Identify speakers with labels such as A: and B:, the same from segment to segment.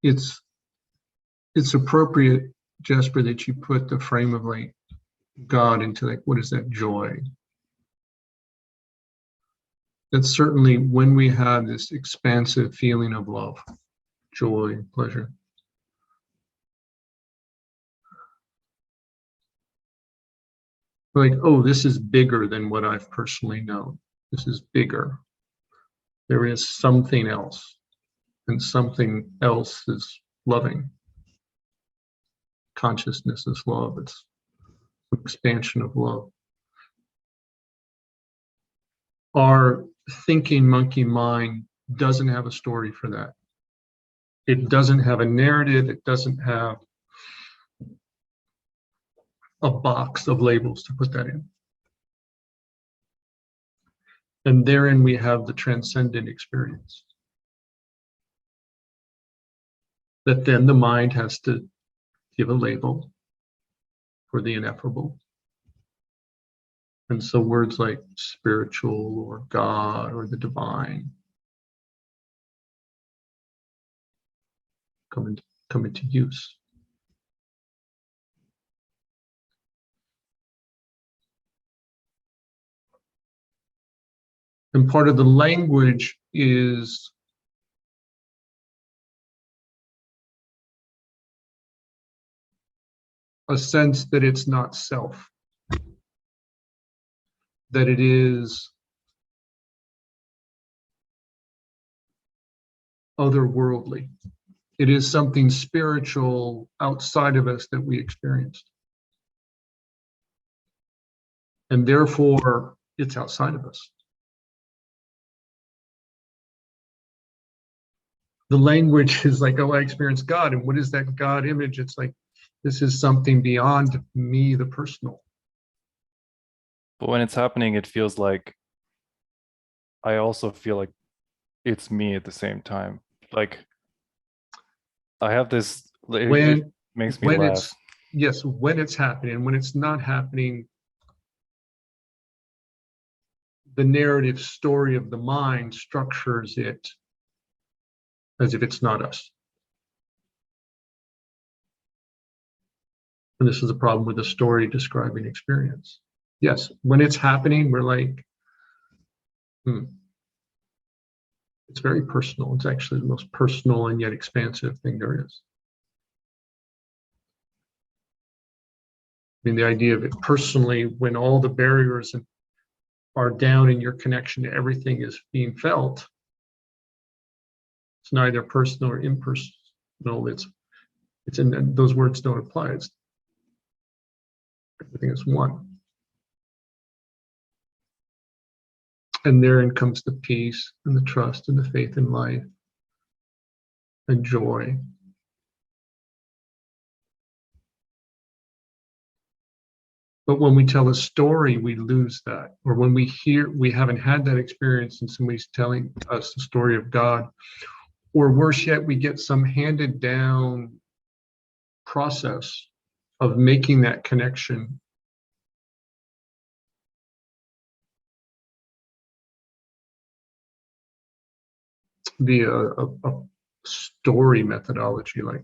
A: it's appropriate, Jesper, that you put the frame of like God into like, what is that joy? That's certainly when we have this expansive feeling of love, joy, pleasure. Like, oh, this is bigger than what I've personally known. This is bigger. There is something else, and something else is loving. Consciousness is love. It's expansion of love. Our thinking monkey mind doesn't have a story for that. It doesn't have a narrative. It doesn't have a box of labels to put that in. And therein we have the transcendent experience. That then the mind has to give a label for the ineffable. And so words like spiritual or God or the divine come into use. And part of the language is a sense that it's not self, that it is otherworldly. It is something spiritual outside of us that we experienced. And therefore, it's outside of us. The language is like, oh, I experienced God. And what is that God image? It's like, this is something beyond me, the personal.
B: But when it's happening, it feels like, I also feel like it's me at the same time. Like, I have this, it makes me laugh.
A: Yes, when it's happening. When it's not happening, the narrative story of the mind structures it as if it's not us. And this is a problem with the story describing experience. Yes, when it's happening, we're like, it's very personal. It's actually the most personal and yet expansive thing there is. I mean, the idea of it personally, when all the barriers are down and your connection to everything is being felt, it's neither personal or impersonal. It's in those words don't apply. It's everything is one. And therein comes the peace and the trust and the faith in life and joy. But when we tell a story, we lose that. Or when we haven't had that experience and somebody's telling us the story of God, or worse yet, we get some handed down process of making that connection. Via a story methodology, like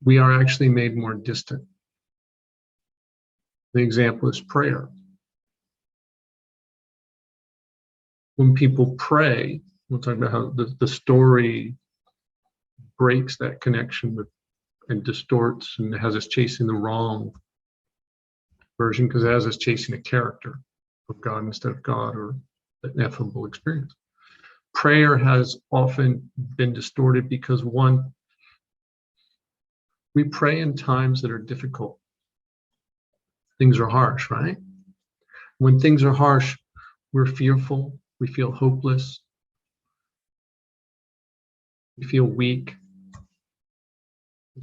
A: we are actually made more distant. The example is prayer. When people pray, we'll talk about how the story breaks that connection with and distorts and has us chasing the wrong version because it has us chasing a character of God instead of God or an ineffable experience. Prayer has often been distorted because one, we pray in times that are difficult. Things are harsh, right? When things are harsh, we're fearful, we feel hopeless, we feel weak.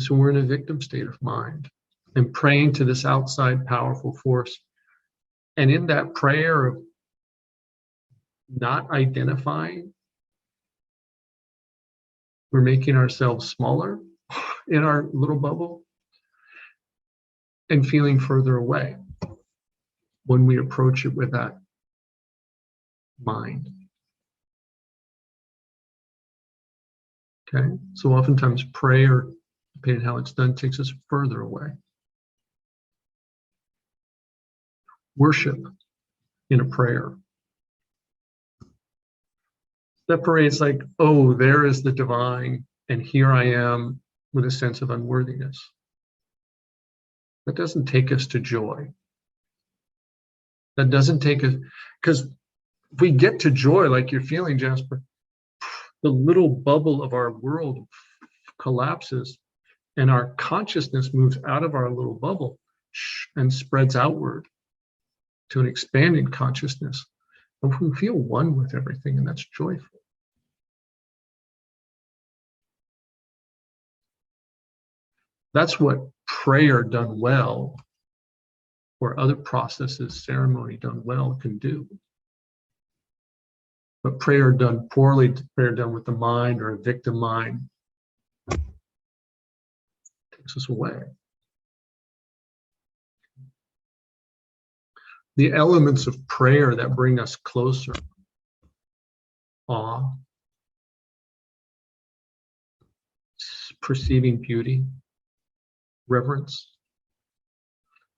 A: So we're in a victim state of mind and praying to this outside powerful force. And in that prayer of not identifying, we're making ourselves smaller in our little bubble and feeling further away when we approach it with that mind. Okay, so oftentimes prayer, depending on how it's done, takes us further away. Worship in a prayer separates, like, oh, there is the divine, and here I am with a sense of unworthiness. That doesn't take us to joy. That doesn't take us, because if we get to joy, like you're feeling, Jasper, the little bubble of our world collapses and our consciousness moves out of our little bubble and spreads outward to an expanding consciousness. And we feel one with everything, and that's joyful. That's what prayer done well, or other processes, ceremony done well, can do. But prayer done poorly, prayer done with the mind or a victim mind, takes us away. The elements of prayer that bring us closer: awe, perceiving beauty, reverence.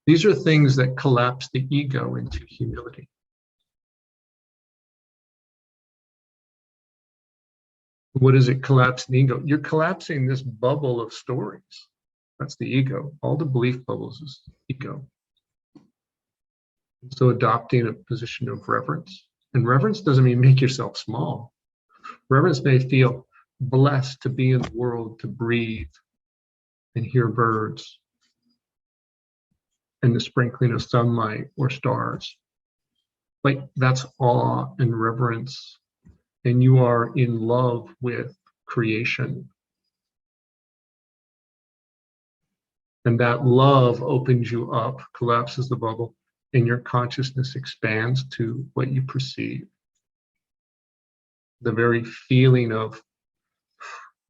A: These are things that collapse the ego into humility. What is it, collapsing the ego? You're collapsing this bubble of stories. That's the ego. All the belief bubbles is ego. So adopting a position of reverence. And reverence doesn't mean make yourself small. Reverence may feel blessed to be in the world, to breathe and hear birds and the sprinkling of sunlight or stars. Like, that's awe and reverence. And you are in love with creation. And that love opens you up, collapses the bubble, and your consciousness expands to what you perceive. The very feeling of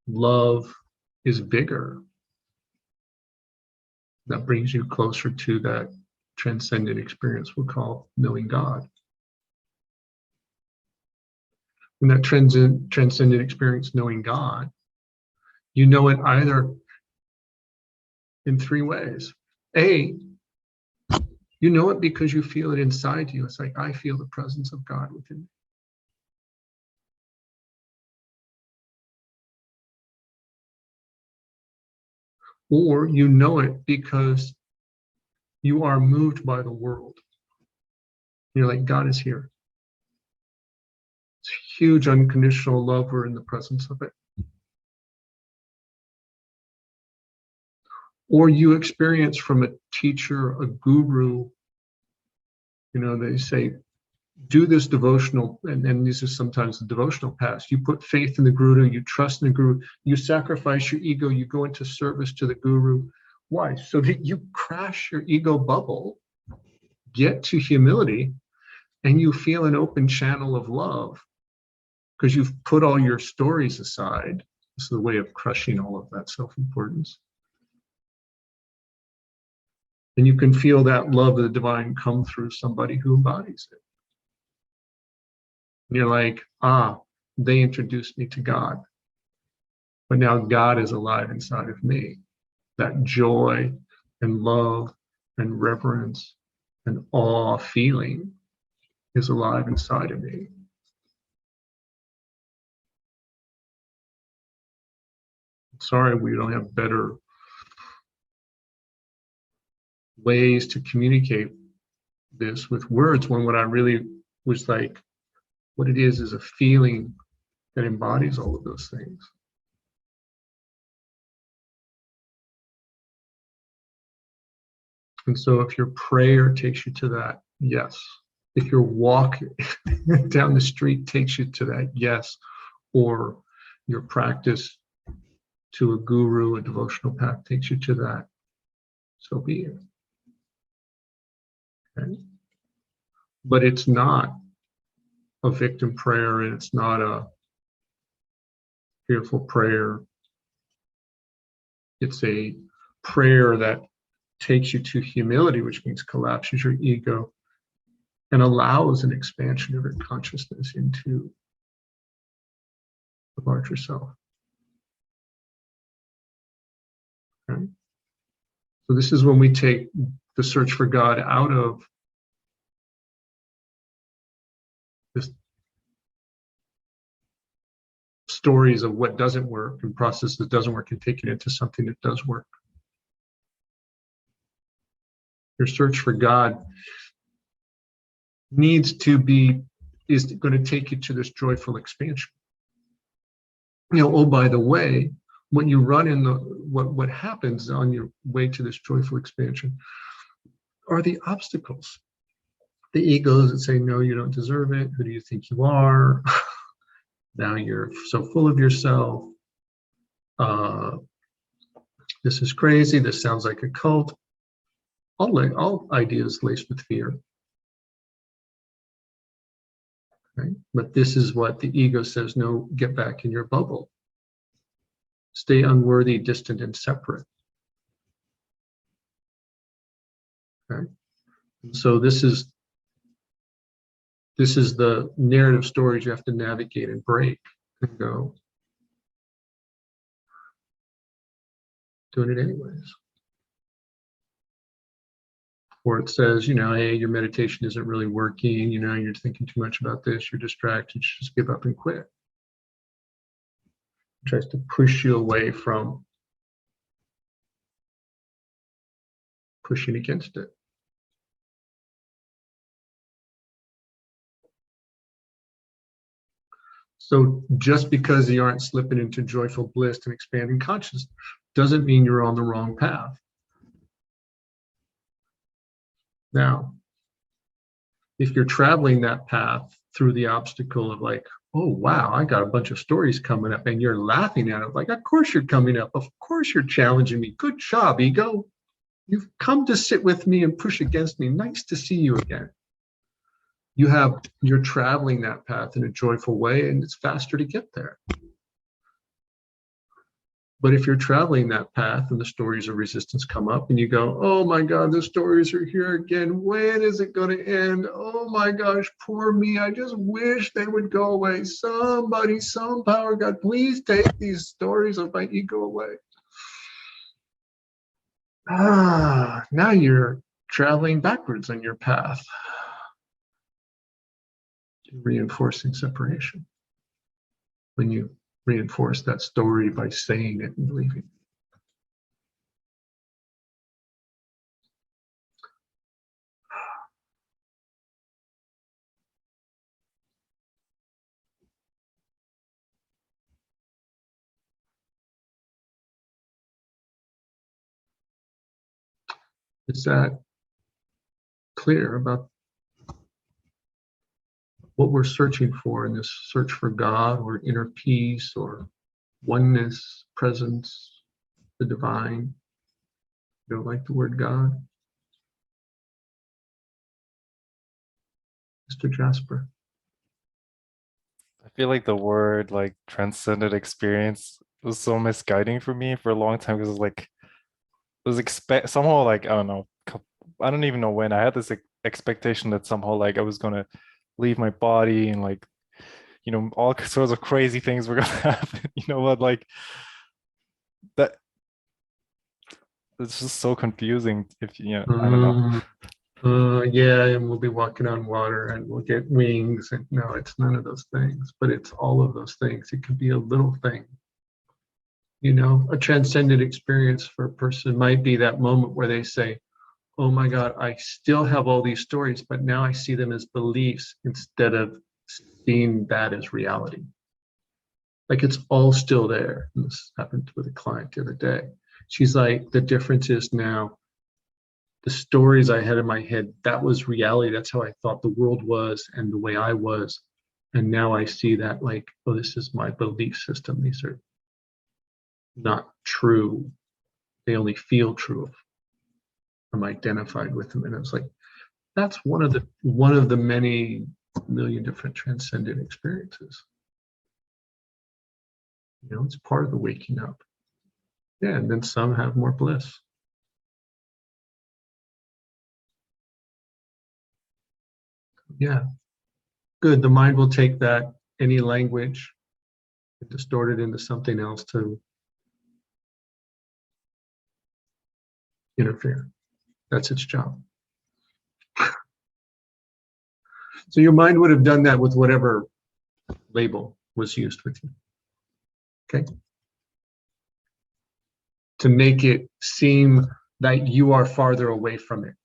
A: love is bigger. That brings you closer to that transcendent experience we'll call knowing God. And that transcendent experience, knowing God, you know it either in three ways. A, you know it because you feel it inside you. It's like, I feel the presence of God within me. Or you know it because you are moved by the world. You're like, God is here. It's huge unconditional love. We're in the presence of it. Or you experience from a teacher, a guru, they say, do this devotional, and this is sometimes the devotional path. You put faith in the guru, you trust in the guru, you sacrifice your ego, you go into service to the guru. Why? So that you crash your ego bubble, get to humility, and you feel an open channel of love because you've put all your stories aside. This is the way of crushing all of that self-importance. And you can feel that love of the divine come through somebody who embodies it. And you're like, they introduced me to God. But now God is alive inside of me. That joy and love and reverence and awe feeling is alive inside of me. Sorry, we don't have better ways to communicate this with words, when what I really was like, what it is a feeling that embodies all of those things. And so if your prayer takes you to that, yes. If your walk down the street takes you to that, yes. Or your practice to a guru, a devotional path takes you to that, so be it. Okay? But it's not a victim prayer, and it's not a fearful prayer. It's a prayer that takes you to humility, which means collapses your ego and allows an expansion of your consciousness into the larger self. So this is when we take the search for God out of this stories of what doesn't work and process that doesn't work, and take it into something that does work. Your search for God is going to take you to this joyful expansion. Oh, by the way, when you run in what happens on your way to this joyful expansion are the obstacles. The egos that say, no, you don't deserve it. Who do you think you are? Now you're so full of yourself. This is crazy. This sounds like a cult. All ideas laced with fear. Right? But this is what the ego says, no, get back in your bubble. Stay unworthy, distant, and separate. Okay? So this is the narrative stories you have to navigate and break and go, doing it anyways. Or it says, hey, your meditation isn't really working, you're thinking too much about this, you're distracted, you should just give up and quit. It tries to push you away from pushing against it. So just because you aren't slipping into joyful bliss and expanding consciousness doesn't mean you're on the wrong path. Now, if you're traveling that path through the obstacle of like, oh, wow, I got a bunch of stories coming up, and you're laughing at it, like, of course you're coming up. Of course you're challenging me. Good job, ego. You've come to sit with me and push against me. Nice to see you again. You're traveling that path in a joyful way, and it's faster to get there. But if you're traveling that path and the stories of resistance come up and you go, oh my God, the stories are here again. When is it going to end? Oh my gosh, poor me. I just wish they would go away. Somebody, some power, God, please take these stories of my ego away. Now you're traveling backwards on your path. You're reinforcing separation. When you reinforce that story by saying it and believing it. Is that clear about what we're searching for in this search for God or inner peace or oneness, presence, the divine? You don't like the word God? Mr. Jasper.
B: I feel like the word like transcendent experience was so misguiding for me for a long time, because it was somehow like, I don't know, I don't even know when I had this expectation that somehow like I was gonna leave my body and like, all sorts of crazy things were gonna happen. What, like that, it's just so confusing if I don't know.
A: Yeah, and we'll be walking on water and we'll get wings. And no, it's none of those things, but it's all of those things. It could be a little thing. A transcendent experience for a person might be that moment where they say, oh my God, I still have all these stories, but now I see them as beliefs instead of seeing that as reality. Like it's all still there. And this happened with a client the other day. She's like, the difference is now the stories I had in my head, that was reality. That's how I thought the world was and the way I was. And now I see that like, oh, this is my belief system. These are not true. They only feel true. I'm identified with them. And I was like, that's one of the many million different transcendent experiences. It's part of the waking up. Yeah, and then some have more bliss. Yeah, good. The mind will take that, any language, and distort it into something else to interfere. That's its job. So your mind would have done that with whatever label was used with you. Okay? To make it seem that you are farther away from it.